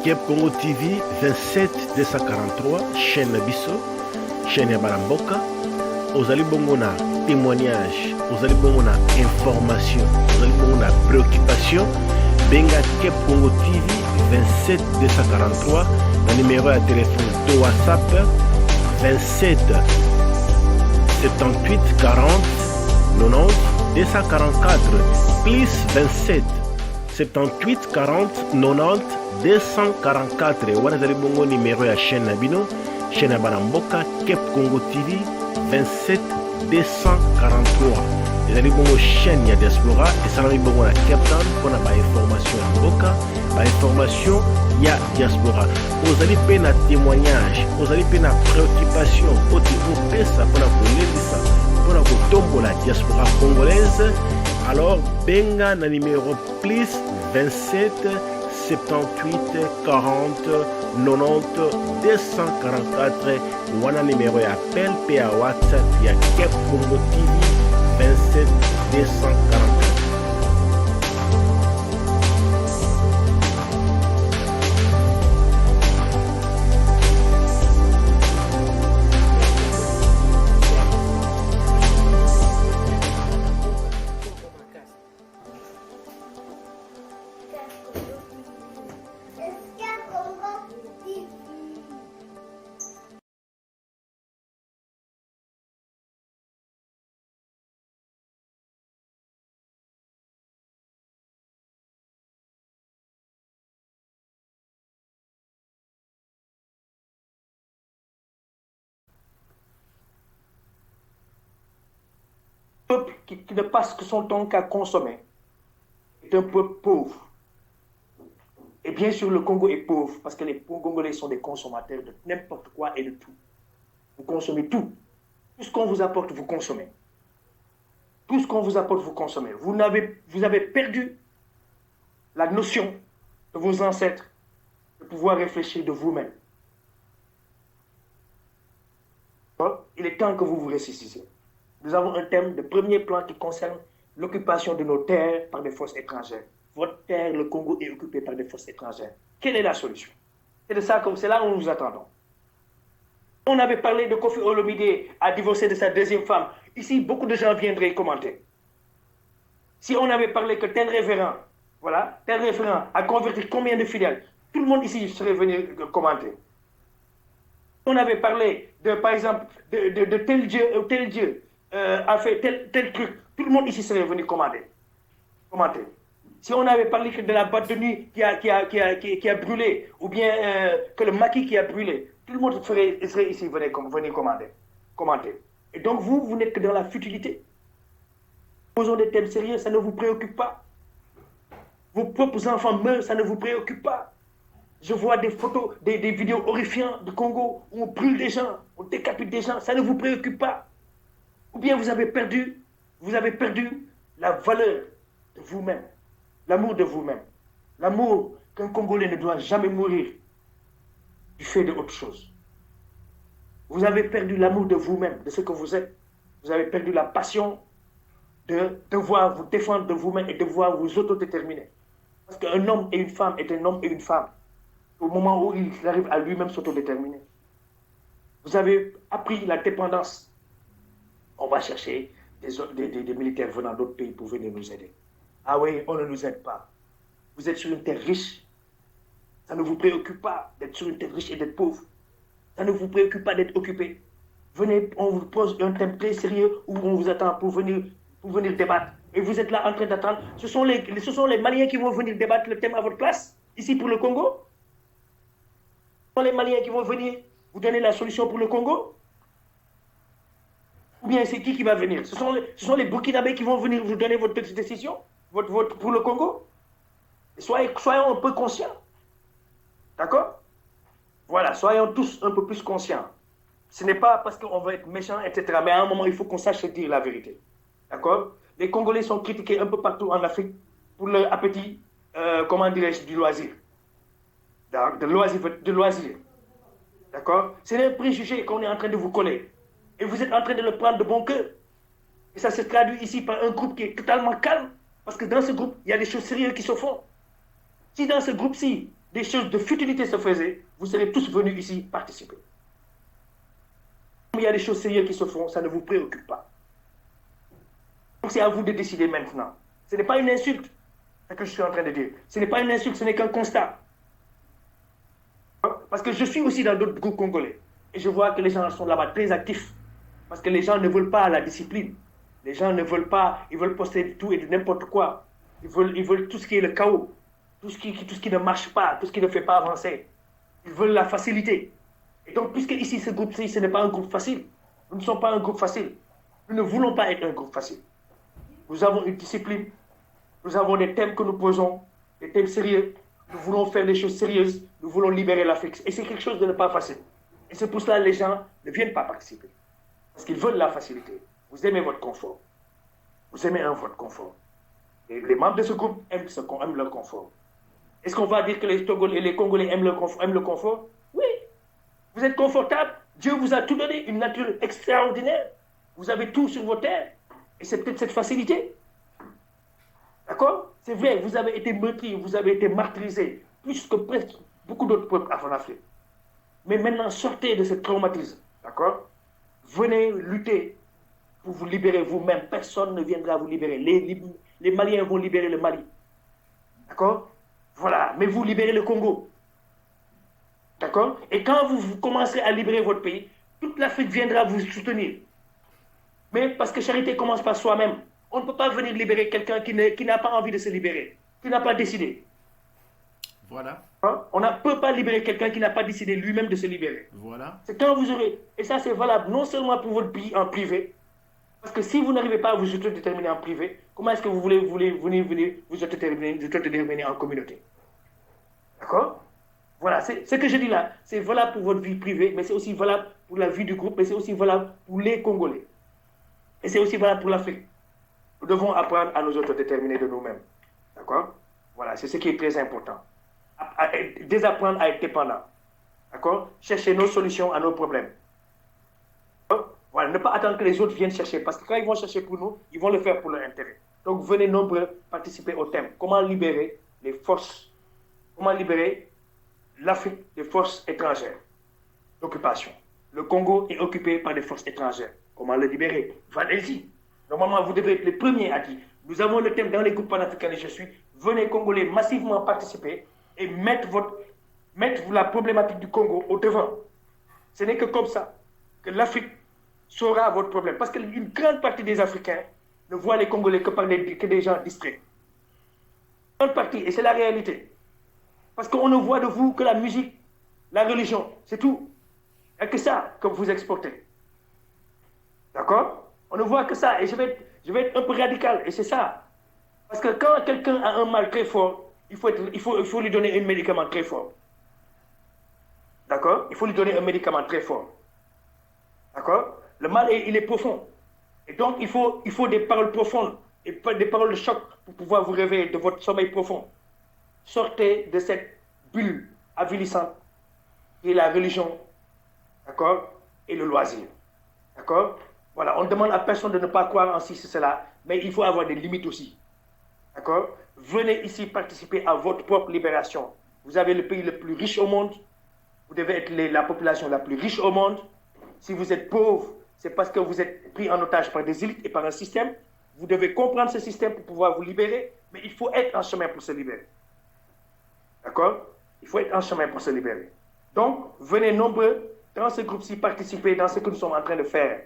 Kep Congo TV 27 243 chaîne Nabiso, chaîne ya Baramboka. Ozali bongo na témoignage, ozali bongo na information, ozali bongo na préoccupation. Benga Kep Congo TV 27 243, na numéro ya téléphone de WhatsApp 27 78 40 90 244 plus 27 78 40 90 244. Wana zali bongo numéro ya chaîne Nabino, chaîne ya Baramboka Kep Congo TV 27 243. Ezali bongo chaîne ya diaspora esalami bongo na Cape Town mpona bainformation ya mboka, bainformation ya diaspora. Ozali mpe na témoignage, ozali mpe na préoccupation oti opesa mpona kolelisa mpona kotombola diaspora congolaise. Alors benga na numéro plus 27 78 40 90 244. Wana numéro ya appel pe ya WhatsApp ya Kep Congo TV 27 244. Peuple qui ne passe que son temps qu'à consommer est un peuple pauvre. Et bien sûr, le Congo est pauvre parce que les Congolais sont des consommateurs de n'importe quoi et de tout. Vous consommez tout. Tout ce qu'on vous apporte, vous consommez. Tout ce qu'on vous apporte, vous consommez. Vous avez perdu la notion de vos ancêtres de pouvoir réfléchir de vous-même. Il est temps que vous vous ressuscitiez. Nous avons un thème de premier plan qui concerne l'occupation de nos terres par des forces étrangères. Votre terre, le Congo, est occupé par des forces étrangères. Quelle est la solution? C'est là où nous nous attendons. On avait parlé de Kofi Olomide à divorcer de sa deuxième femme. Ici, beaucoup de gens viendraient commenter. Si on avait parlé que tel révérend a converti combien de fidèles, tout le monde ici serait venu commenter. On avait parlé, par exemple, de tel Dieu a fait tel truc, tout le monde ici serait venu commenter. Si on avait parlé que de la boîte de nuit qui a brûlé, ou bien que le maquis qui a brûlé, tout le monde serait ici venu commenter. Et donc vous n'êtes que dans la futilité. Posons des thèmes sérieux, ça ne vous préoccupe pas. Vos propres enfants meurent, ça ne vous préoccupe pas. Je vois des photos, des vidéos horrifiantes du Congo où on brûle des gens, on décapite des gens, ça ne vous préoccupe pas. Ou bien vous avez perdu la valeur de vous-même, l'amour de vous-même. L'amour qu'un Congolais ne doit jamais mourir du fait de autre chose. Vous avez perdu l'amour de vous-même, de ce que vous êtes. Vous avez perdu la passion de devoir vous défendre de vous-même et de devoir vous autodéterminer. Parce qu'un homme et une femme est un homme et une femme. Au moment où il arrive à lui-même s'autodéterminer. Vous avez appris la dépendance. On va chercher des militaires venant d'autres pays pour venir nous aider. Ah oui, on ne nous aide pas. Vous êtes sur une terre riche. Ça ne vous préoccupe pas d'être sur une terre riche et d'être pauvre. Ça ne vous préoccupe pas d'être occupé. Venez, on vous pose un thème très sérieux où on vous attend pour venir débattre. Et vous êtes là en train d'attendre. Ce sont les Maliens qui vont venir débattre le thème à votre place, ici pour le Congo. Ce sont les Maliens qui vont venir vous donner la solution pour le Congo. Ou bien c'est qui va venir? Ce sont les Burkinabés qui vont venir vous donner votre petite décision pour le Congo. Soyons un peu conscients. D'accord? Voilà, soyons tous un peu plus conscients. Ce n'est pas parce qu'on veut être méchant, etc. Mais à un moment, il faut qu'on sache se dire la vérité. D'accord? Les Congolais sont critiqués un peu partout en Afrique pour leur appétit, du loisir. De loisir. D'accord? C'est un préjugé qu'on est en train de vous coller. Et vous êtes en train de le prendre de bon cœur. Et ça se traduit ici par un groupe qui est totalement calme. Parce que dans ce groupe, il y a des choses sérieuses qui se font. Si dans ce groupe-ci, des choses de futilité se faisaient, vous serez tous venus ici participer. Il y a des choses sérieuses qui se font, ça ne vous préoccupe pas. Donc c'est à vous de décider maintenant. Ce n'est pas une insulte, ce que je suis en train de dire. Ce n'est pas une insulte, ce n'est qu'un constat. Parce que je suis aussi dans d'autres groupes congolais. Et je vois que les gens sont là-bas très actifs. Parce que les gens ne veulent pas la discipline. Les gens ne veulent pas, ils veulent poster tout et de n'importe quoi. Ils veulent tout ce qui est le chaos, tout ce qui ne marche pas, tout ce qui ne fait pas avancer. Ils veulent la facilité. Et donc, puisque ici, ce groupe-ci, ce n'est pas un groupe facile, nous ne sommes pas un groupe facile. Nous ne voulons pas être un groupe facile. Nous avons une discipline, nous avons des thèmes que nous posons, des thèmes sérieux. Nous voulons faire des choses sérieuses, nous voulons libérer l'Afrique. Et c'est quelque chose de ne pas facile. Et c'est pour cela que les gens ne viennent pas participer. Parce qu'ils veulent la facilité. Vous aimez votre confort. Vous aimez votre confort. Et les membres de ce groupe aiment leur confort. Est-ce qu'on va dire que les Congolais aiment le confort? Oui. Vous êtes confortable. Dieu vous a tout donné, une nature extraordinaire. Vous avez tout sur vos terres. Et c'est peut-être cette facilité. D'accord? C'est vrai, vous avez été meurtris, vous avez été martyrisés, plus que presque beaucoup d'autres peuples en Afrique. Mais maintenant, sortez de ce traumatisme. D'accord? Venez lutter pour vous libérer vous-même. Personne ne viendra vous libérer. Les Maliens vont libérer le Mali. D'accord? Voilà. Mais vous libérez le Congo. D'accord? Et quand vous commencerez à libérer votre pays, toute l'Afrique viendra vous soutenir. Mais parce que charité commence par soi-même. On ne peut pas venir libérer quelqu'un qui n'a pas envie de se libérer, qui n'a pas décidé. Voilà. Hein? On ne peut pas libérer quelqu'un qui n'a pas décidé lui-même de se libérer. Voilà. C'est quand vous aurez... Et ça, c'est valable non seulement pour votre pays en privé, parce que si vous n'arrivez pas à vous autodéterminer en privé, comment est-ce que vous voulez venir vous autodéterminer en communauté? D'accord? Voilà, ce que je dis là, c'est valable pour votre vie privée, mais c'est aussi valable pour la vie du groupe, mais c'est aussi valable pour les Congolais. Et c'est aussi valable pour l'Afrique. Nous devons apprendre à nous autodéterminer de nous-mêmes. D'accord? Voilà, c'est ce qui est très important. Désapprendre à être dépendant. D'accord? Chercher nos solutions à nos problèmes. Voilà, ne pas attendre que les autres viennent chercher, parce que quand ils vont chercher pour nous, ils vont le faire pour leur intérêt. Donc venez nombreux participer au thème. Comment libérer les forces, comment libérer l'Afrique des forces étrangères d'occupation. Le Congo est occupé par des forces étrangères. Comment le libérer? Allez-y. Normalement, vous devez être les premiers à dire. Nous avons le thème dans les groupes panafricains et je suis. Venez Congolais massivement participer et mettre la problématique du Congo au devant. Ce n'est que comme ça que l'Afrique saura votre problème. Parce qu'une grande partie des Africains ne voient les Congolais que des gens distraits. Une grande partie, et c'est la réalité. Parce qu'on ne voit de vous que la musique, la religion, c'est tout. Il n'y a que ça que vous exportez. D'accord? On ne voit que ça. Et je vais être un peu radical. Et c'est ça. Parce que quand quelqu'un a un mal très fort, il faut lui donner un médicament très fort. D'accord? Il faut lui donner un médicament très fort. D'accord? Le mal, il est profond. Et donc, il faut des paroles profondes, et des paroles de choc pour pouvoir vous réveiller de votre sommeil profond. Sortez de cette bulle avilissante qui est la religion, d'accord, et le loisir. D'accord? Voilà, on ne demande à personne de ne pas croire en ceci, cela, mais il faut avoir des limites aussi. D'accord? Venez ici participer à votre propre libération. Vous avez le pays le plus riche au monde. Vous devez être la population la plus riche au monde. Si vous êtes pauvre, c'est parce que vous êtes pris en otage par des élites et par un système. Vous devez comprendre ce système pour pouvoir vous libérer, mais il faut être en chemin pour se libérer. D'accord? Il faut être en chemin pour se libérer. Donc, venez nombreux dans ce groupe-ci participer dans ce que nous sommes en train de faire.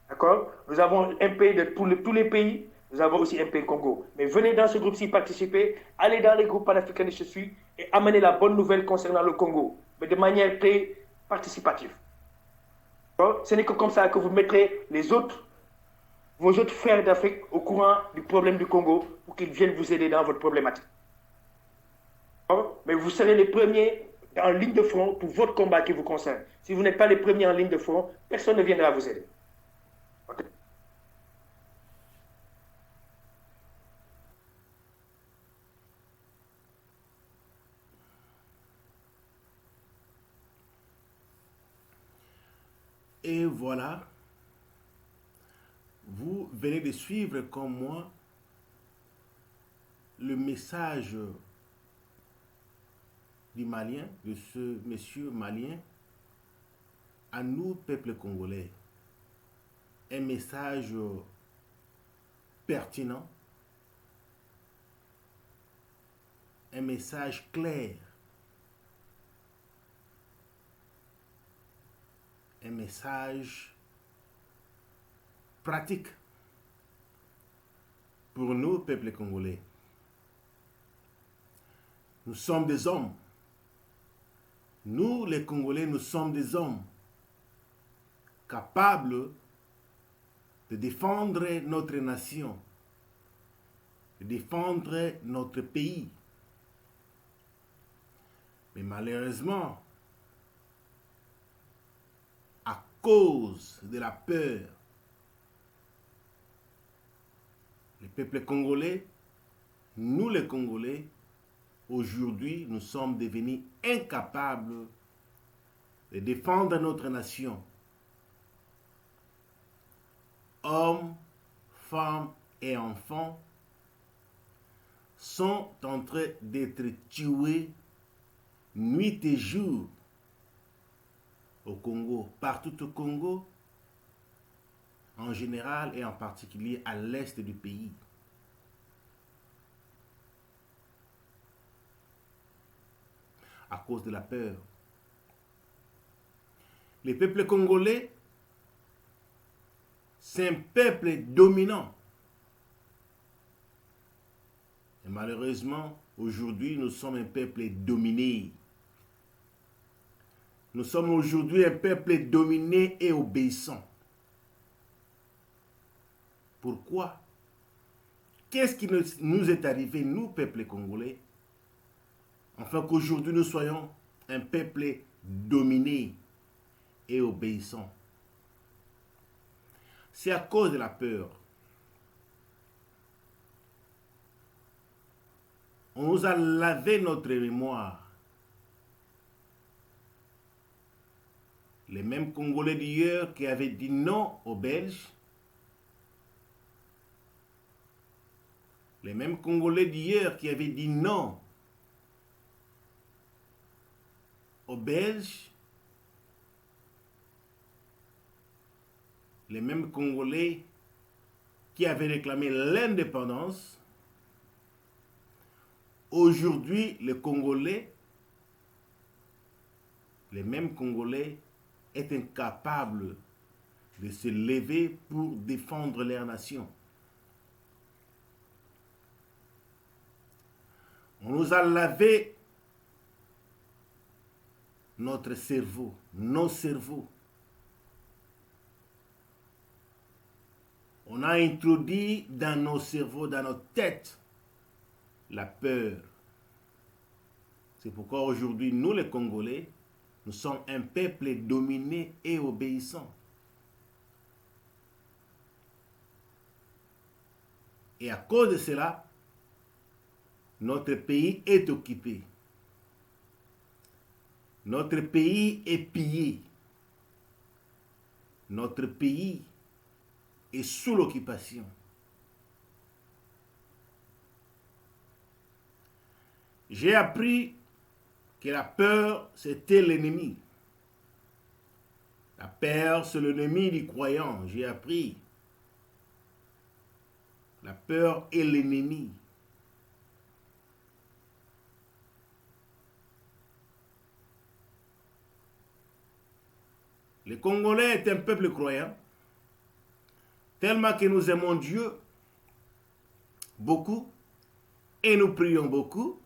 D'accord? Nous avons un pays de tous les pays, nous avons aussi un pays Congo. Mais venez dans ce groupe-ci participer, allez dans les groupes panafricains de je suis et amenez la bonne nouvelle concernant le Congo, mais de manière très participative. Ce n'est que comme ça que vous mettrez vos autres frères d'Afrique au courant du problème du Congo pour qu'ils viennent vous aider dans votre problématique. Mais vous serez les premiers en ligne de front pour votre combat qui vous concerne. Si vous n'êtes pas les premiers en ligne de front, personne ne viendra vous aider. Okay. Et voilà, vous venez de suivre comme moi le message du Malien, de ce monsieur malien, à nous, peuple congolais, un message pertinent, un message clair, un message pratique pour nous, peuple congolais. Nous sommes des hommes. Nous, les Congolais, nous sommes des hommes capables de défendre notre nation, de défendre notre pays. Mais malheureusement, à cause de la peur, les peuples congolais, nous les Congolais, aujourd'hui, nous sommes devenus incapables de défendre notre nation. Hommes, femmes et enfants sont en train d'être tués nuit et jour au Congo, partout au Congo, en général et en particulier à l'est du pays. À cause de la peur. Les peuples congolais, c'est un peuple dominant. Et malheureusement, aujourd'hui, nous sommes un peuple dominé. Nous sommes aujourd'hui un peuple dominé et obéissant. Pourquoi? Qu'est-ce qui nous est arrivé, nous, peuple congolais, afin qu'aujourd'hui nous soyons un peuple dominé et obéissant? C'est à cause de la peur. On nous a lavé notre mémoire. Les mêmes Congolais d'hier qui avaient dit non aux Belges, les mêmes Congolais d'hier qui avaient dit non aux Belges, les mêmes Congolais qui avaient réclamé l'indépendance, aujourd'hui les Congolais, les mêmes Congolais, est incapable de se lever pour défendre leur nation. On nous a lavé notre cerveau, nos cerveaux. On a introduit dans nos cerveaux, dans nos têtes, la peur. C'est pourquoi aujourd'hui, nous les Congolais, nous sommes un peuple dominé et obéissant. Et à cause de cela, notre pays est occupé. Notre pays est pillé. Notre pays est sous l'occupation. J'ai appris que la peur, c'était l'ennemi. La peur, c'est l'ennemi du croyant. J'ai appris. La peur est l'ennemi. Les Congolais est un peuple croyant, tellement que nous aimons Dieu beaucoup et nous prions beaucoup.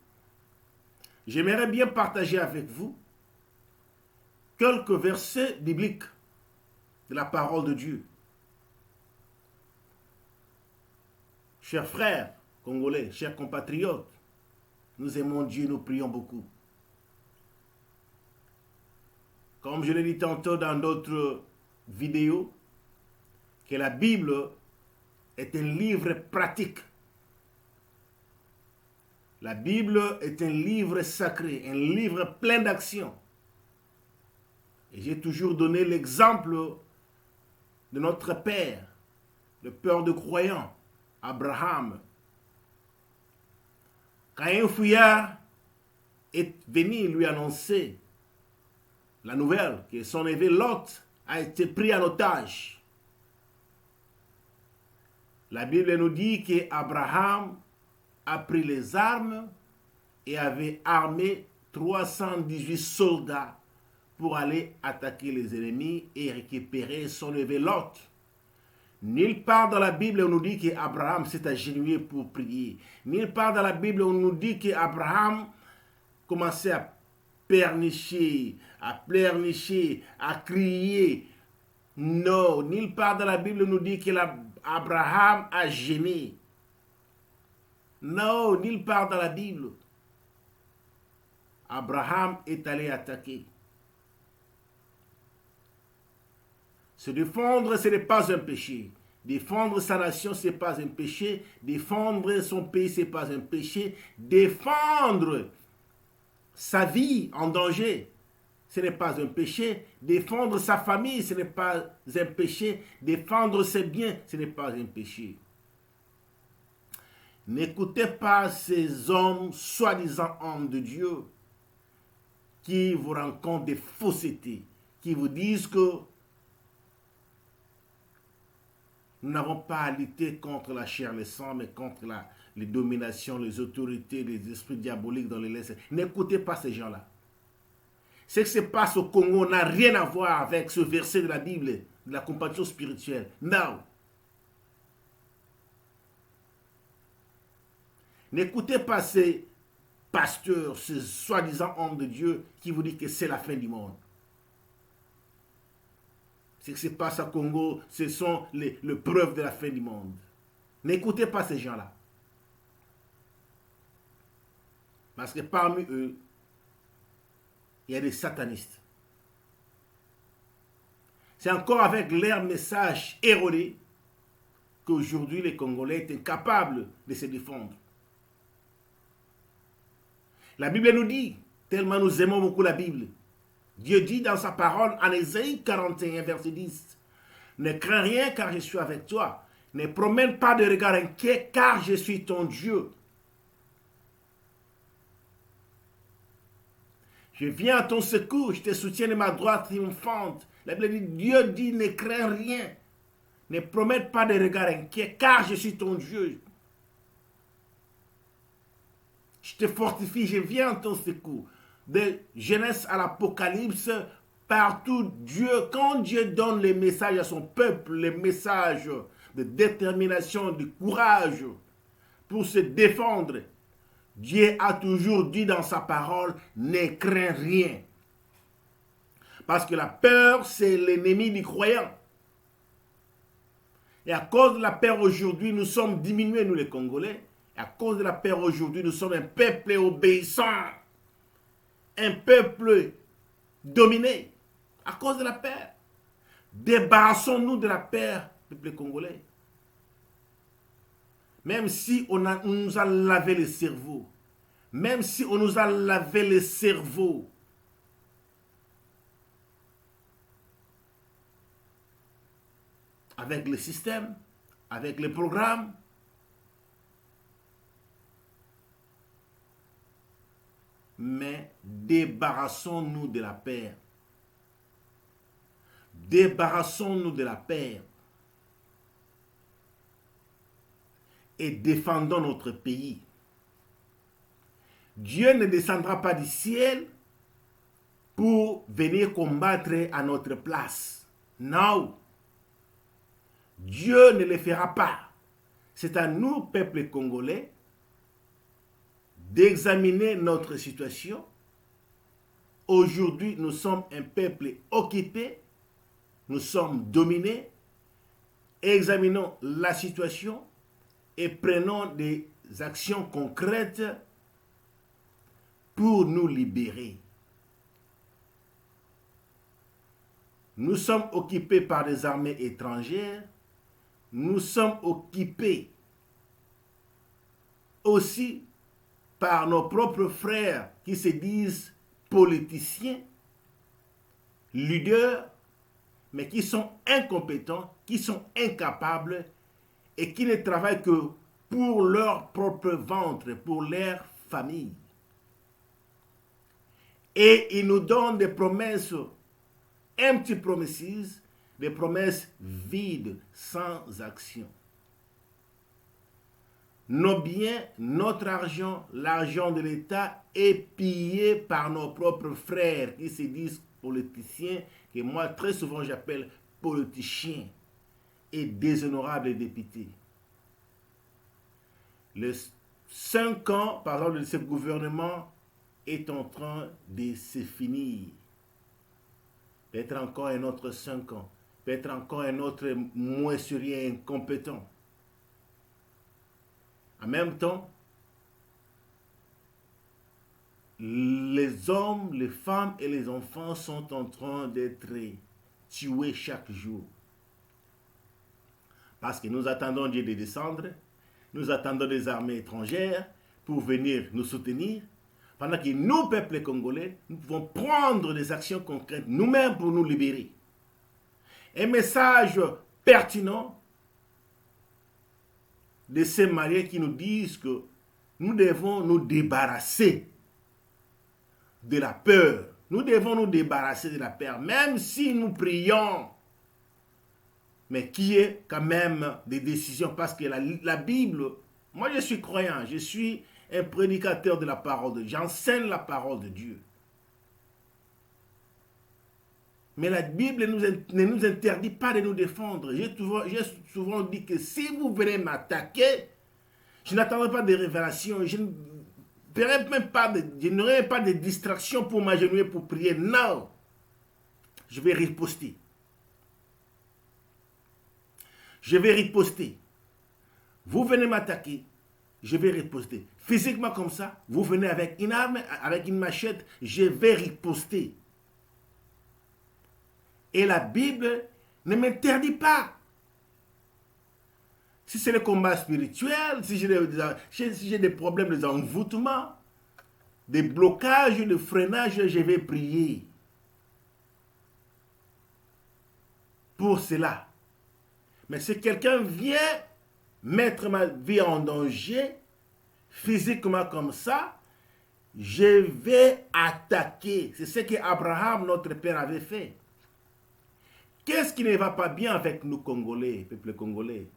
J'aimerais bien partager avec vous quelques versets bibliques de la parole de Dieu. Chers frères congolais, chers compatriotes, nous aimons Dieu, nous prions beaucoup. Comme je l'ai dit tantôt dans d'autres vidéos, que la Bible est un livre pratique. La Bible est un livre sacré, un livre plein d'action. Et j'ai toujours donné l'exemple de notre père, le père de croyant, Abraham. Quand un fouillard est venu lui annoncer la nouvelle que son neveu Lot a été pris en otage. La Bible nous dit qu'Abraham a pris les armes et avait armé 318 soldats pour aller attaquer les ennemis et récupérer son neveu Lot. Nulle part dans la Bible on nous dit qu'Abraham s'est agenouillé pour prier. Nulle part dans la Bible on nous dit qu'Abraham commençait à pleurnicher, à crier. Non, nulle part dans la Bible nous dit qu'Abraham a gêné. Non, nulle part dans la Bible. Abraham est allé attaquer. Se défendre, ce n'est pas un péché. Défendre sa nation, ce n'est pas un péché. Défendre son pays, ce n'est pas un péché. Défendre sa vie en danger, ce n'est pas un péché. Défendre sa famille, ce n'est pas un péché. Défendre ses biens, ce n'est pas un péché. N'écoutez pas ces hommes, soi-disant hommes de Dieu, qui vous racontent des faussetés, qui vous disent que nous n'avons pas à lutter contre la chair et le sang, mais contre les dominations, les autorités, les esprits diaboliques dans les laisses. N'écoutez pas ces gens-là. Ce qui se passe au Congo n'a rien à voir avec ce verset de la Bible, de la compassion spirituelle. Non. N'écoutez pas ces pasteurs, ces soi-disant hommes de Dieu qui vous disent que c'est la fin du monde. Ce qui se passe au Congo, ce sont les preuves de la fin du monde. N'écoutez pas ces gens-là. Parce que parmi eux, il y a des satanistes. C'est encore avec leur message erroné qu'aujourd'hui les Congolais sont incapables de se défendre. La Bible nous dit, tellement nous aimons beaucoup la Bible, Dieu dit dans sa parole en Ésaïe 41, verset 10, « Ne crains rien car je suis avec toi. Ne promène pas de regard inquiet car je suis ton Dieu. Je viens à ton secours, je te soutiens de ma droite triomphante. » La Bible dit, Dieu dit, ne crains rien. Ne promène pas de regard inquiet car je suis ton Dieu. Je te fortifie, je viens à ton secours. De Genèse à l'Apocalypse, partout, quand Dieu donne les messages à son peuple, les messages de détermination, de courage pour se défendre, Dieu a toujours dit dans sa parole, ne crains rien. Parce que la peur, c'est l'ennemi du croyant. Et à cause de la peur aujourd'hui, nous sommes diminués, nous les Congolais. À cause de la peur aujourd'hui, nous sommes un peuple obéissant. Un peuple dominé. À cause de la peur. Débarrassons-nous de la peur, peuple congolais. Même si on nous a lavé le cerveau. Même si on nous a lavé le cerveau. Avec le système, avec les programmes. Mais débarrassons-nous de la peur. Débarrassons-nous de la peur. Et défendons notre pays. Dieu ne descendra pas du ciel pour venir combattre à notre place. Non. Dieu ne le fera pas. C'est à nous, peuple congolais, d'examiner notre situation. Aujourd'hui, nous sommes un peuple occupé, nous sommes dominés. Examinons la situation et prenons des actions concrètes pour nous libérer. Nous sommes occupés par des armées étrangères. Nous sommes occupés aussi par nos propres frères qui se disent politiciens, leaders, mais qui sont incompétents, qui sont incapables et qui ne travaillent que pour leur propre ventre, pour leur famille. Et il nous donne des promesses, empty promises, des promesses vides, sans action. Nos biens, notre argent, l'argent de l'État est pillé par nos propres frères qui se disent politiciens, que moi très souvent j'appelle politiciens et déshonorables députés. Les 5 ans, par exemple, de ce gouvernement est en train de se finir. Peut-être encore un autre 5 ans. Peut-être encore un autre moissurien incompétent. En même temps, les hommes, les femmes et les enfants sont en train d'être tués chaque jour. Parce que nous attendons Dieu de descendre, nous attendons des armées étrangères pour venir nous soutenir, pendant que nous, peuple congolais, nous pouvons prendre des actions concrètes nous-mêmes pour nous libérer. Un message pertinent de ces mariés qui nous disent que nous devons nous débarrasser de la peur. Nous devons nous débarrasser de la peur, même si nous prions. Mais qui est quand même des décisions, parce que la Bible, moi je suis croyant, je suis un prédicateur de la parole de Dieu, j'enseigne la parole de Dieu. Mais la Bible ne nous interdit pas de nous défendre. J'ai souvent dit que si vous venez m'attaquer, je n'attendrai pas de révélations, je n'aurai même pas de distraction pour m'agenouiller pour prier. Non, je vais riposter. Je vais riposter. Vous venez m'attaquer, je vais riposter. Physiquement comme ça, vous venez avec une arme, avec une machette, je vais riposter. Et la Bible ne m'interdit pas. Si c'est le combat spirituel, si j'ai des problèmes d'envoûtement, des blocages, de freinage, je vais prier. Pour cela. Mais si quelqu'un vient mettre ma vie en danger, physiquement comme ça, je vais attaquer. C'est ce qu'Abraham, notre père, avait fait. Qu'est-ce qui ne va pas bien avec nous Congolais, peuple congolais?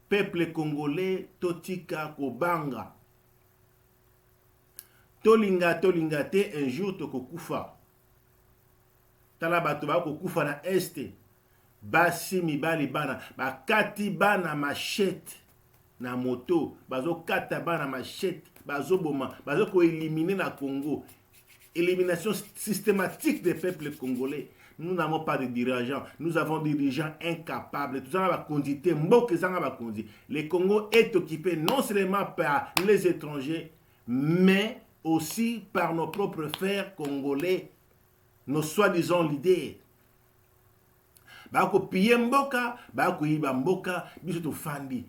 Peuple congolais, totika kobanga. Tolinga te, un jour tokokufa. Tala bato ba kokufa na este. Basi mibali bana, bakati bana machette na moto, bazo kata bana machette, bazo boma, bazo ko éliminer na Congo. Élimination systématique des peuples congolais. Nous n'avons pas de dirigeants. Nous avons des dirigeants incapables. Tout ça va conduire. Le Congo est occupé non seulement par les étrangers, mais aussi par nos propres frères congolais, nos soi-disant leaders. Bako piye mboka, bako yiba mboka, biso to fandi.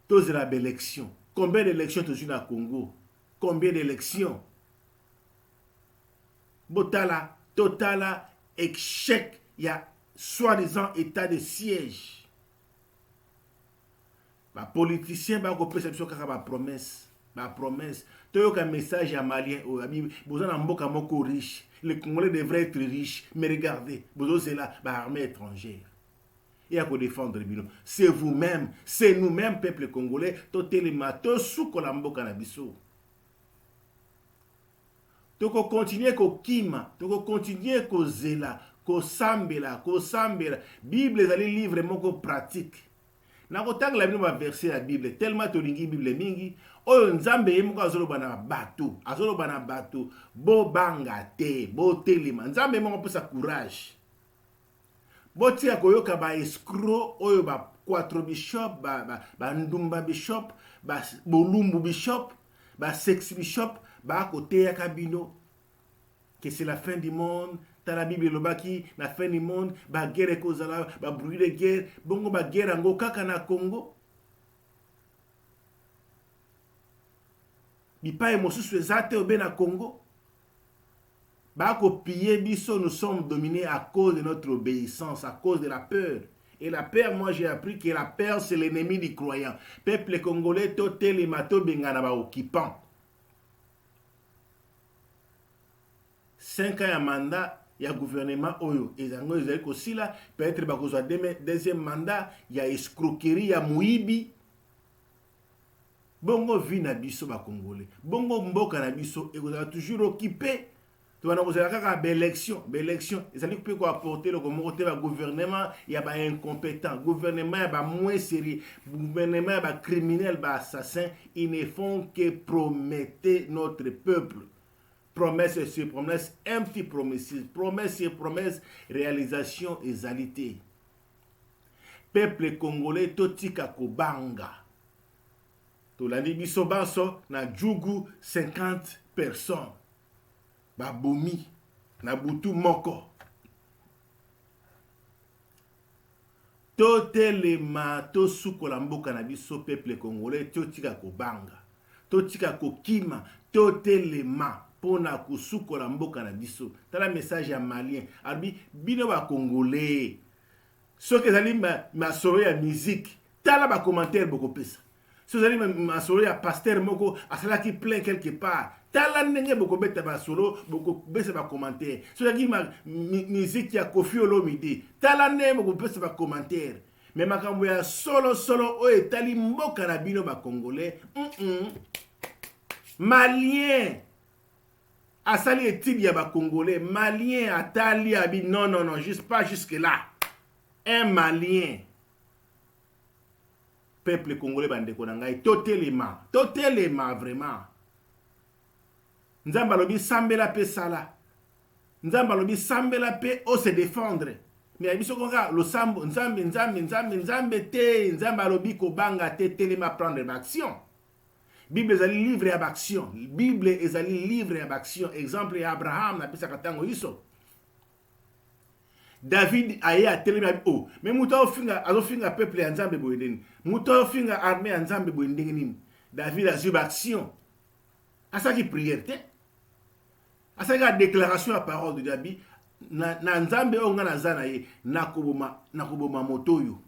Tous la élection. Combien d'élections tu as au Congo? Combien d'élections? Botala, totala, échec, il y a soi-disant état de siège. Les politiciens ont perception de la promesse. La promesse. Tu as un message à Malien, vous avez un mot comme riche. Les Congolais devraient être riches, mais regardez, vous avez là, l'armée étrangère. Et à quoi défendre le c'est vous-même, c'est nous-mêmes, peuple congolais, tout les matos sous Kolambo Kanabiso. Tu peux continuer ko kima, tu peux continuer ko zela, ko sambela. Bible est les livres moko pratique. Na ko tang la Bible va verser la Bible tellement to lingi Bible mingi, oyo nzambe yemoko azoloba na bato, bo banga te, bo telema. Nzambe moko posa courage. Bo tia koyoka ba escroc oyo ba 4 bishop, ba ndumba bishop, ba bolumbu bishop, ba sex bishop, ba côté ya kabino que c'est la fin du monde. Dans la Bible lobaki la fin du monde, ba guerre kozala, ba bruit de guerre, bongo ba guerre ngo kaka na Congo. Bipa emosusu ezate obe na Congo. Ba ko piller biso, nous sommes dominés à cause de notre obéissance, à cause de la peur. Et la peur, moi j'ai appris que la peur c'est l'ennemi du croyant. Peuple congolais totel et mato bengana ba occupant. 5 ans ya mandat ya gouvernement oyo ezango ezali kosila peut-être bakozwa deuxième mandat ya escroquerie ya muibi bongo vi na biso bakongole bongo mboka na biso ekozala toujours occupé tobana kozala kaka baélection ezali mpe koapporter loko moko te bagouvernement ya baincompétent gouvernement ya bamoin sérieux gouvernement ya bacriminel baassassin ils ne font que promettre notre peuple promesse sur promesse empty promises promesse sur promesse réalisation ezali te peuple congolais totika kobanga tolandi biso banso na jugu 50 personnes babomi na butu moko totelema tosukola mboka na biso peuple congolais totika kobanga totika kokima totelema pona kosukola mboka na biso tala message ya malien abi bino bakongolais soki ezali masolo ya musique tala bacommentaire bokopesa soki ezali masolo ya pasteur moko asalaki plein quelque part tala ndenge bokobeta basolo bokobesa bacommentaire soki ezali musique ya Koffi Olomide tala ndenge bokopesa bacommentaire me makambo ya solo oyo etali mboka na bino bakongolais malien asali étude ya bakongolais malien atali abi non juste pas jusque là un malien peuple congolais bandeko na ngai totelema vraiment nzambe alobi sambela pe sala nzambe alobi sambela pe o se défendre mais biso konga lo sambo nzambe te nzambe alobi kobanga te telema prendre l'action Bible ezali livre ya action Bible ezali livre ya action exemple ya Abraham na pesa katango iso David aye atelema mais muto azofinga peuple ya nzambe boyendeni muto azofinga armée ya nzambe boyendeni nini David azwi action asaki prière te asaki déclaration ya parole de Dieu na nzambe onga na zana ye nakoboma motoyo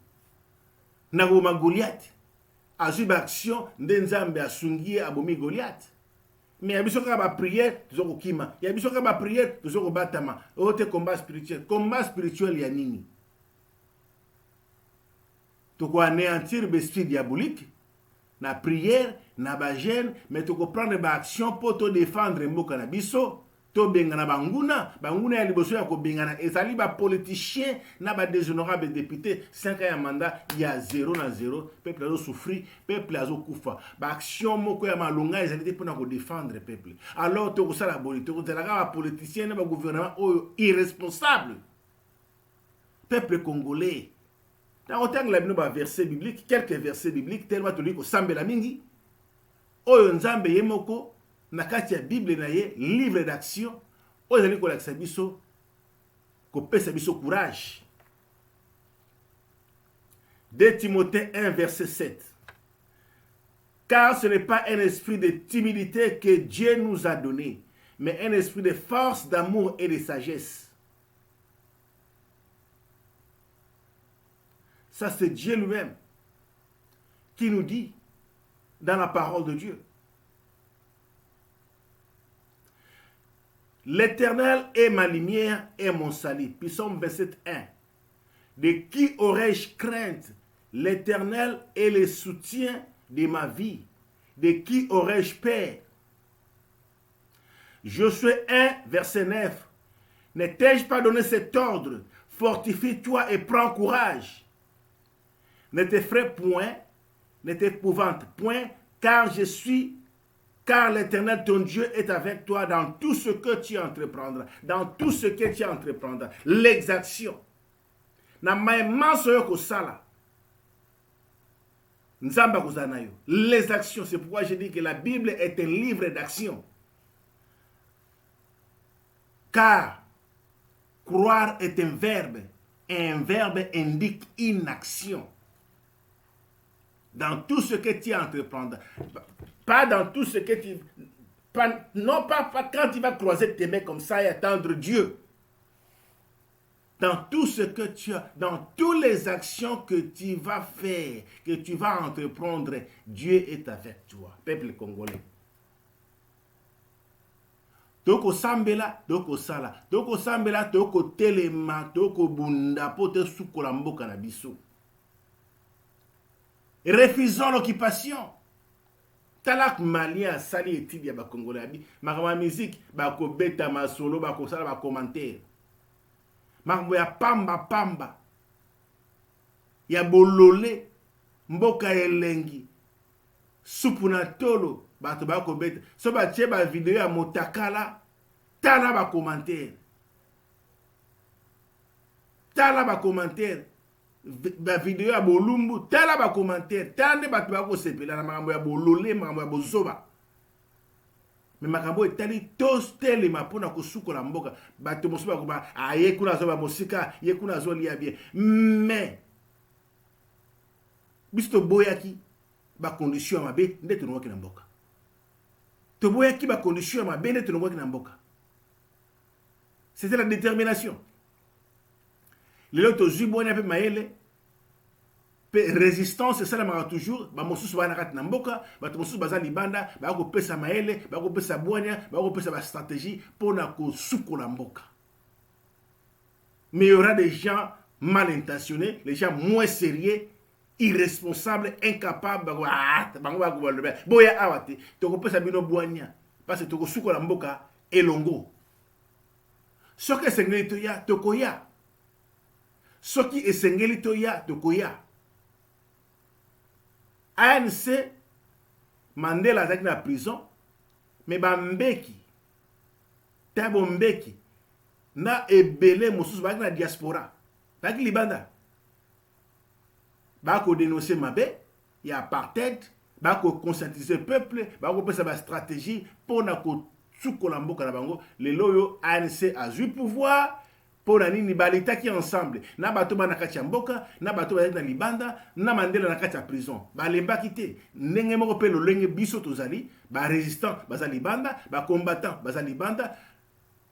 nakoboma Goliath azwi action nde nzambe asungi abomi Goliath mais ya biso kaka ba prière tozokokima ya biso kaka ba prière tozokobatama ote combat spirituel ya nini tokoanéantir besprit diabolique na prière na ba jeûne mais tokoprendre ba action pour to défendre mboka na biso to bengana banguna ya liboso ya kobengana ezali ba politicien na ba déshonorable député 5 ans ya mandat ya 0-0 peuple azo souffrir peuple azo kufa ba action moko ya malonga ezali te pona ko défendre peuple alors to ko sala boli to ko tela ba politicien na ba gouvernement oyo irresponsable peuple congolais ta otang la bino ba verset biblique quelques versets bibliques tellement to li ko sambela mingi oyo nzambe yemoko na kati ya Bible na ye livre d'action ozali kolakisa biso kopesa biso courage 2 Timothée 1 verset 7 car ce n'est pas un esprit de timidité que Dieu nous a donné mais un esprit de force, d'amour et de sagesse. Ça c'est Dieu lui-même qui nous dit dans la parole de Dieu. L'Éternel est ma lumière et mon salut. Psaume 27:1. De qui aurais-je crainte? L'Éternel est le soutien de ma vie. De qui aurais-je peur? Josué 1, verset 9. Ne t'ai-je pas donné cet ordre? Fortifie-toi et prends courage. Ne t'effraie point, ne t'épouvante point, car l'Éternel, ton Dieu, est avec toi dans tout ce que tu entreprendras. Dans tout ce que tu entreprendras. L'exaction. Les actions. C'est pourquoi je dis que la Bible est un livre d'action. Car croire est un verbe. Et un verbe indique une action. Dans tout ce que tu entreprendras. Pas dans tout ce que tu... non pas quand tu vas croiser tes mains comme ça et attendre Dieu. Dans tout ce que tu as, dans toutes les actions que tu vas faire, que tu vas entreprendre, Dieu est avec toi. Peuple congolais. toko sambela toko sala toko sambela toko telema toko bunda po te sukola mboka na biso. Refusons l'occupation. Talak malien sali etidi ya ba congolais abi makama musique ba ko beta masolo ba ko sala ba commentaire makambo ya pamba ya bolole mboka elengi supu na tolo bato ba ko beta so ba tie ba video ya motakala tala ba commentaire ba video ya bolumbu tala ba commentaire tala nde bato ba ko sepela na makambo ya bolole makambo ya bozoba me makambo etali tos telema mpona kosukola mboka bato mosusu bakoba aye kuna azoba mosika ye kuna azolia bien me biso toboyaki bacondition ya mabe nde tonongwaki na mboka toboyaki bacondition ya mabe nde tonongwaki na mboka. C'était la détermination. Lelo tozwi bwanya pe mayele pe résistance esalamaka toujours bamosusu bana kati na mboka bato mosusu baza libanda bakopesa mayele bakopesa bwanya bakopesa bastratégie mpona kosukola mboka. Mais il y aura des gens mal intentionnés, les gens moins sérieux, irresponsables, incapables bango bakobaloba boya awa te tokopesa bino bwanya parce que tokosukola mboka elongo. Soki esengeli toya tokoya. Soki esengeli toya tokoya. ANC Mandela azalaki na prison mais bambeki tabo mbeki na ebele mosusu bazalaki na diaspora bazalaki libanda bakodénoncer mabe ya apartheid bakoconscientiser peuple bakopesa bastratégie mpona kosukola mboka na bango. Lelo oyo ANC azwi pouvoir mpona nini balitaki ensemble na bato bana kati ya mboka na bato bazali na libanda na Mandela na kati ya prison balembaki te ndenge moko mpe lolenge biso tozali barésistant baza libanda bacombattant baza libanda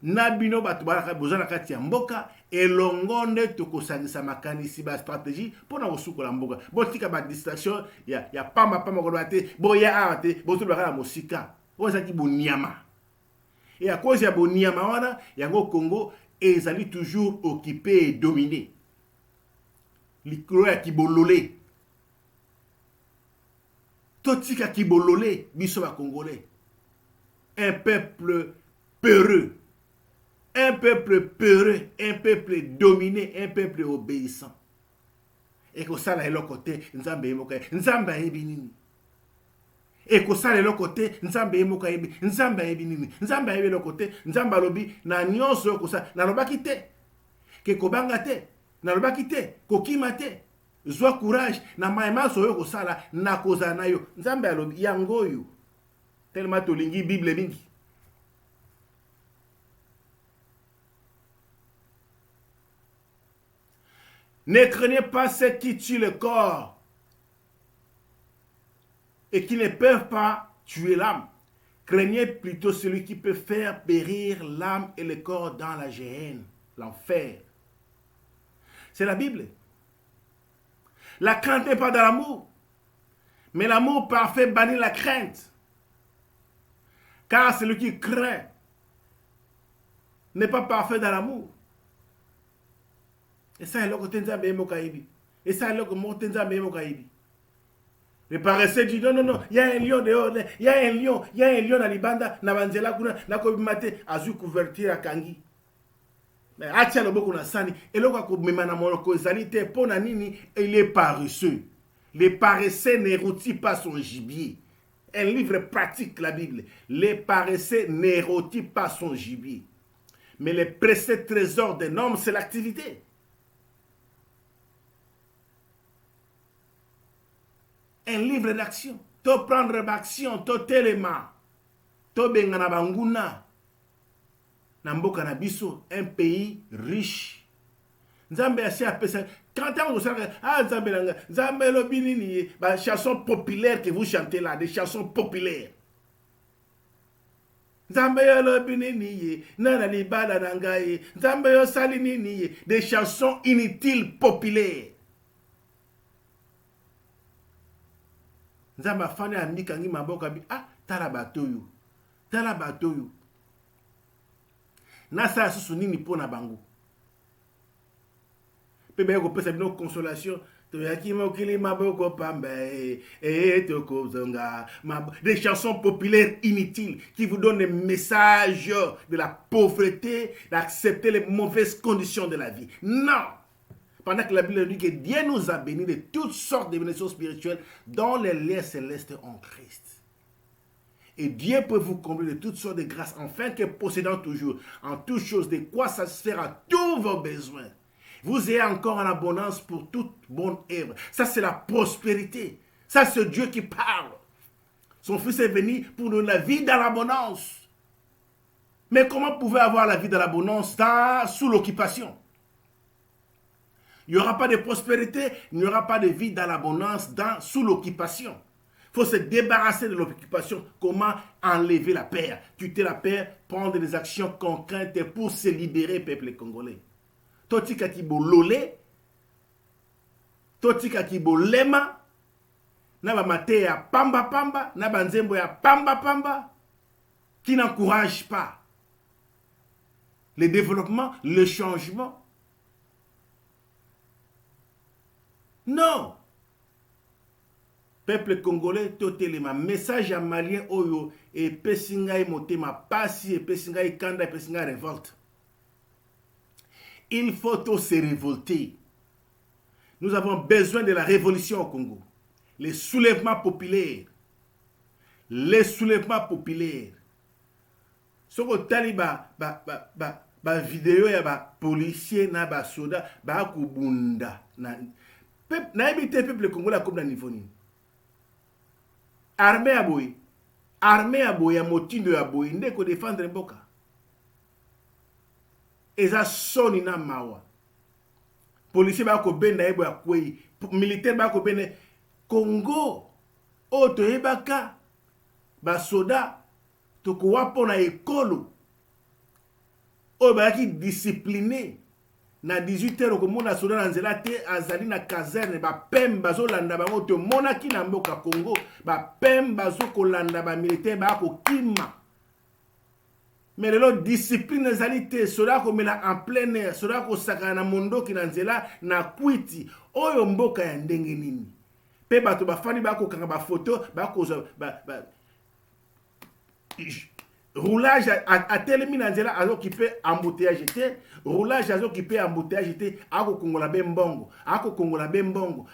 na bino bato boza na kati ya mboka elongo nde tokosangisa makanisi bastratégie mpona kosukola mboka. Botika badistraction ya pamba koloba te boya awa te botolobaka na mosika oyo ezalaki boniama et à cause ya boniama wana yango Congo ezali toujours occupé et dominé. Likolo ya kibolole totika kibolole biso ba congolais, un peuple peureux, un peuple dominé, un peuple obéissant. Et que ça là eloko te nzambe yemoka nzambe ayebi nini. Et que ça eloko te nzambe yemoka yebi nzambe ayebi nini. Nzambe ayebi eloko te nzambe alobi na nyonso ko ça na lobaki te ke kobanga te na lobaki te kokima te zwa courage na maema so yo ko sala na koza na yo nzambe alobi yango yo tellement tolingi bible mingi. Ne craignez pas ceux qui tuent le corps et qui ne peuvent pas tuer l'âme. Craignez plutôt celui qui peut faire périr l'âme et le corps dans la géhenne, l'enfer. C'est la Bible. La crainte n'est pas dans l'amour, mais l'amour parfait bannit la crainte. Car celui qui craint n'est pas parfait dans l'amour. Et ça est là que Tenzambe est Mokaibi. Et ça est là que Tenzambe est Mokaibi. Les paresseux disent non, il y a un lion dehors, il y a un lion dans Libanda, na banzela kuna, na kobimate, azu couverture à Kangi. Mais atia le boko na sani, et là ko memana monoko zalite pona nini, il est paresseux. Les paresseux n'érotissent pas son gibier. Un livre pratique, la Bible. Les paresseux n'érotissent pas son gibier. Mais le précieux trésor d'un homme, c'est l'activité. Un livre d'action. To prendre l'action, to telema. To bengana banguna. Namboka na biso, un pays riche. Nzambe asi apesa. Quand on sait Nzambe lobinini, bah chansons populaires que vous chantez là, des chansons populaires. Nzambe lobinini, nana libala nangaye, Nzambe salinini, des chansons inutiles populaires. Nzamba fane amikangi maboka bi tala batoyo Nasa susu nini po na bango. Pe ba ko pesa bino consolation. Des chansons populaires inutiles qui vous donnent des messages de la pauvreté, d'accepter les mauvaises conditions de la vie. Non! Pendant que la Bible dit que Dieu nous a bénis de toutes sortes de bénédictions spirituelles dans les lieux célestes en Christ. Et Dieu peut vous combler de toutes sortes de grâces, afin que possédant toujours en toutes choses de quoi satisfaire à tous vos besoins. Vous ayez encore en abondance pour toute bonne œuvre. Ça, c'est la prospérité. Ça, c'est Dieu qui parle. Son Fils est venu pour nous la vie dans l'abondance. Mais comment pouvez-vous avoir la vie dans l'abondance sous l'occupation? Il n'y aura pas de prospérité, il n'y aura pas de vie dans l'abondance sous l'occupation. Il faut se débarrasser de l'occupation. Comment enlever la peur? Tuer la peur, prendre des actions concrètes pour se libérer, peuple congolais. Totika kibo lole, totika kibo lema, naba mate ya pamba pamba, naba nzembo ya pamba pamba, qui n'encourage pas le développement, le changement. Non. Peuple congolais, totelema, message à malien oyo, et pesingai motema pasi, et pesingai kanda, et pesingai révolte. Il faut tous se révolter. Nous avons besoin de la révolution au Congo. Les soulèvements populaires. Les soulèvements populaires. Ce que taliba vidéo ya ba policier na ba soda ba kubunda na évité peuple congolais comme na niveau ni. Armée à boy ya motindo ya boy ndeko défendre mboka. Eza soni na mawa. Policier ba ko benda ebo ya kwei, militaire ba ko benda Congo oto ebaka ba soda to ko wapo na ekolo. O ba ki discipliné na 18h ko mona soda na nzela te azali na caserne ba pemba zo landa bango to mona ki na mboka Congo ba pemba zo ko landa ba militaire ba ko kima. Mais le discipline ezalité soda ko mena en plein air soda ko saka na mondo ki na nzela na kwiti oyo mboka ya ndenge nini pe bato bafani ba ko kanga ba photo ba ko roulage a telemi na nzela azo kipe embouteillage te roulage azo kipe embouteillage te ako kongola bembongo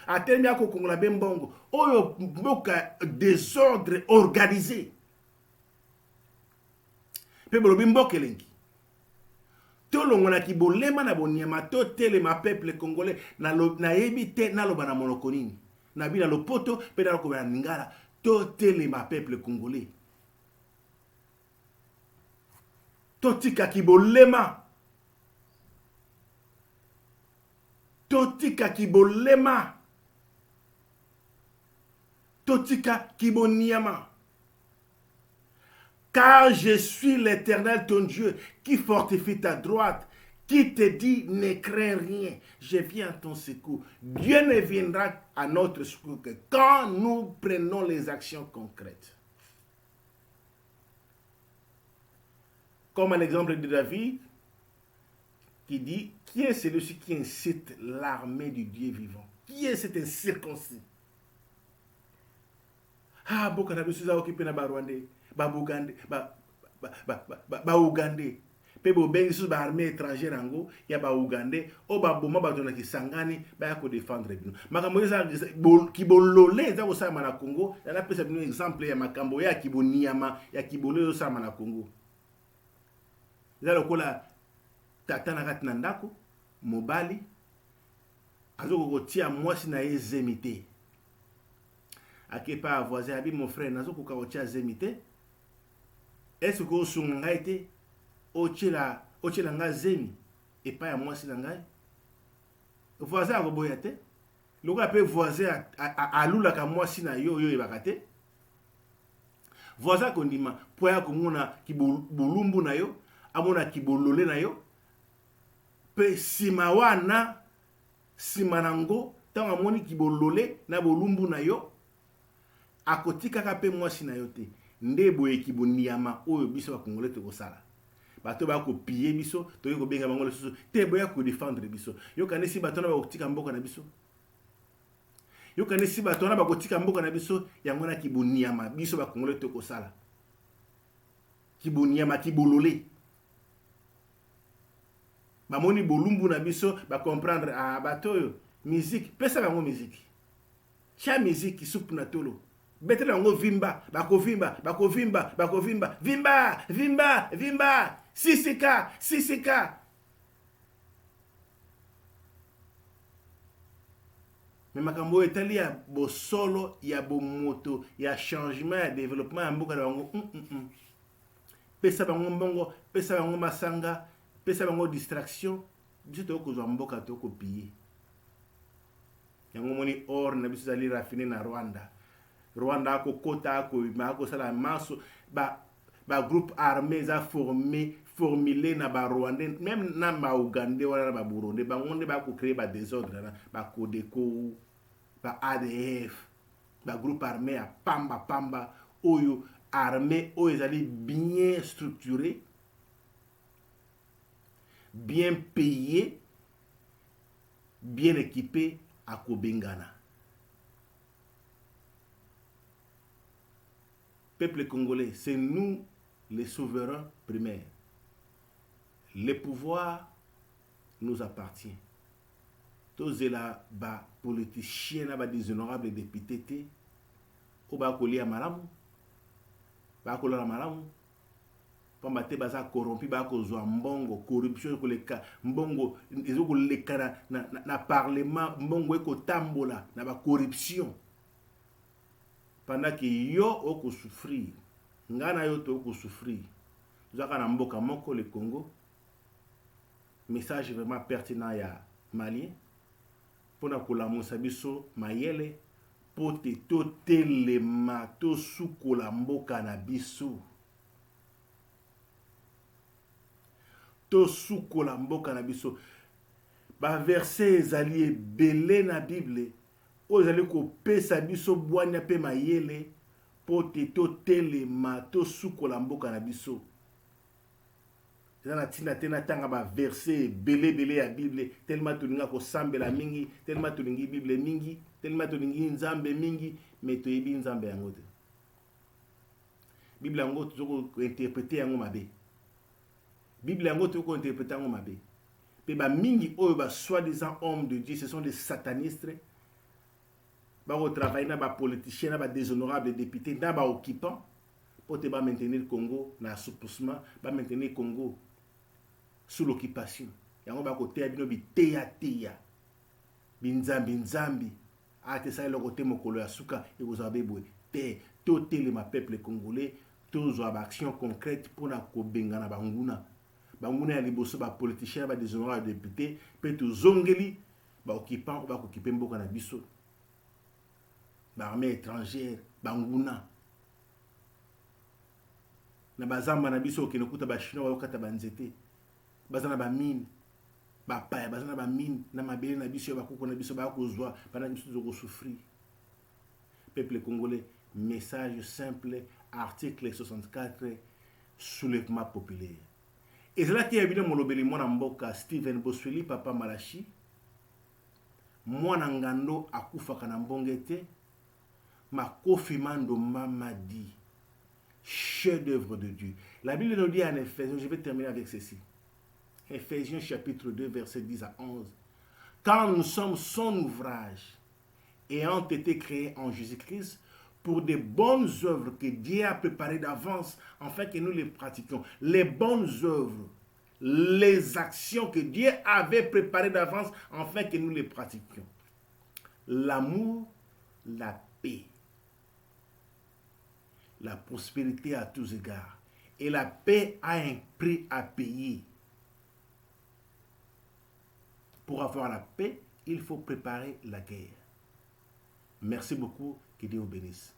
a telemi ako kongola bembongo oyo mboka désordre organisé. Peuple bimboke lengi. Tolongo na kibolema na bonyama to telema peuple congolais na ebite na loba na monokonini. Na bina lopoto pe na ko na ningala to telema peuple congolais. Totika kibolema. Totika kibolema. Totika kiboniama. Car je suis l'Éternel ton Dieu qui fortifie ta droite, qui te dit ne crains rien, je viens à ton secours. Dieu ne viendra à notre secours que quand nous prenons les actions concrètes. Comme un exemple de David qui dit, qui est celui-ci qui incite l'armée du Dieu vivant? Qui est cet incirconcis? Ah, beaucoup de gens sont occupés dans le Rwandais. Ba Bugande ba Ugandais pe bo bengi sous ba armée étrangère ango ya ba Ugandais o ba boma ba tona kisangani ba ko défendre bino makambo eza kibolole za ko sama na Congo na pesa bino exemple ya makambo ya kiboniama ya kibolole sama na Congo za lokola tata na kati na ndako mobali azoko kotia mwasi na ezemité akepa voisin abi mon frère nazoko kaotia ezemité. Est-ce que vous avez été au Tchela Zemi et pas à moi si l'angai? Voisin à Roboyate, le gars peut voisin à Lula comme moi si na yo et bakate. Voisin qu'on dit ma poya comme on a qui bolumbu na yo, amona qui bolole na yo, pe simawana simanango, tant amoni qui bolole na bolumbu na yo, à côté kaka pe moi si na yo te. Ndebo ekiboniama oyo biso ba Congolais te kosala. bato ba ko piller biso to ko benga bango lisusu te boya ko défendre biso yo kanisi bato na ba kotika mboka na biso yo kanisi bato na ba kotika mboka na biso yango na kiboniama biso ba kongole to ko sala kiboniama kibolole ba moni bolumbu na biso ba comprendre bato yo musique pesa bango musique cha musique soupe na tolo betre yango vimba bakovimba vimba sisika mais makambo etali ya bosolo ya bomoto ya changement ya développement ya mboka na bango pesa bango mbongo pesa bango masanga pesa bango distraction biso tokozwa mboka tokopie yango moni or na biso ezali raffiné na Rwanda akokota akoyima akosala maso ba groupe armé eza formulé na ba Rwandais même na ba Ougandais wana na ba Burundais bango nde bakocréer ba désordre na ba Codeco ba ADF ba groupe armé ya pamba oyo armée oyo ezali bien structuré bien payé bien équipé à Kobengana. Peuple congolais, c'est nous les souverains primaires. Le pouvoir nous appartient. Tous là bas politiciens là bas des honorables députés au bas coller malamu bas coller malamu pamba te baza corrompu ba ko zwa mbongo corruption ko leka mbongo ezoko leka na parlement mbongo eko tambola na ba corruption pendant que yo oko souffrir ngana yo to oko souffrir zaka na mboka moko le Congo. Message vraiment pertinent ya malien pona kolamusa biso mayele pote to telema to sukola mboka na biso to sukola mboka na biso ba verset ezali ebele na Bible oyo ezali kopesa biso bwanya pe mayele pote to telema to sukola mboka na biso. Na tina tena tanga ba verset belé ya Bible tellement tuninga ko sambela mingi tellement tuningi Bible mingi tellement tuningi nzambe mingi mais to yebi nzambe yango te Bible yango tozoko interpréter yango mabe Bible yango tozoko interpréter yango mabe pe ba mingi oyo ba soi-disant hommes de Dieu ce sont des satanistes ba ko travailler na ba politiciens na ba déshonorables députés na ba occupants pour te ba maintenir Congo na assouplissement ba maintenir Congo sous l'occupation. Yango ba ko teya bino bi teya binzambi ate sa le côté mokolo ya suka et vous avez beau te totel ma peuple congolais tous ba action concrète pour na ko bengana banguna ya liboso ba politiciens ba déshonorables députés pe to zongeli ba occupant ba ko occuper mboka na biso ba armée étrangère banguna na bazamba na biso ke nokuta ba chinois ba kata banzete bazana ba mine ba paya bazana ba mine na mabele na biso ba koko na biso ba kozwa pendant biso zo souffrir. Peuple congolais, message simple, article 64, soulèvement populaire. Et c'est là qu'il y a évidemment molobeli mwana mboka Steven Bosweli papa Malachi mwana ngando akufaka na mbongete Makofi Mando Mamadi, chef d'œuvre de Dieu. La Bible nous dit en Éphésiens, je vais terminer avec ceci. Éphésiens chapitre 2, verset 10 à 11. Quand nous sommes son ouvrage, ayant été créés en Jésus-Christ, pour des bonnes œuvres que Dieu a préparées d'avance, afin que nous les pratiquions. Les bonnes œuvres, les actions que Dieu avait préparées d'avance, afin que nous les pratiquions. L'amour, la paix, la prospérité à tous égards. Et la paix a un prix à payer. Pour avoir la paix, il faut préparer la guerre. Merci beaucoup, que Dieu vous bénisse.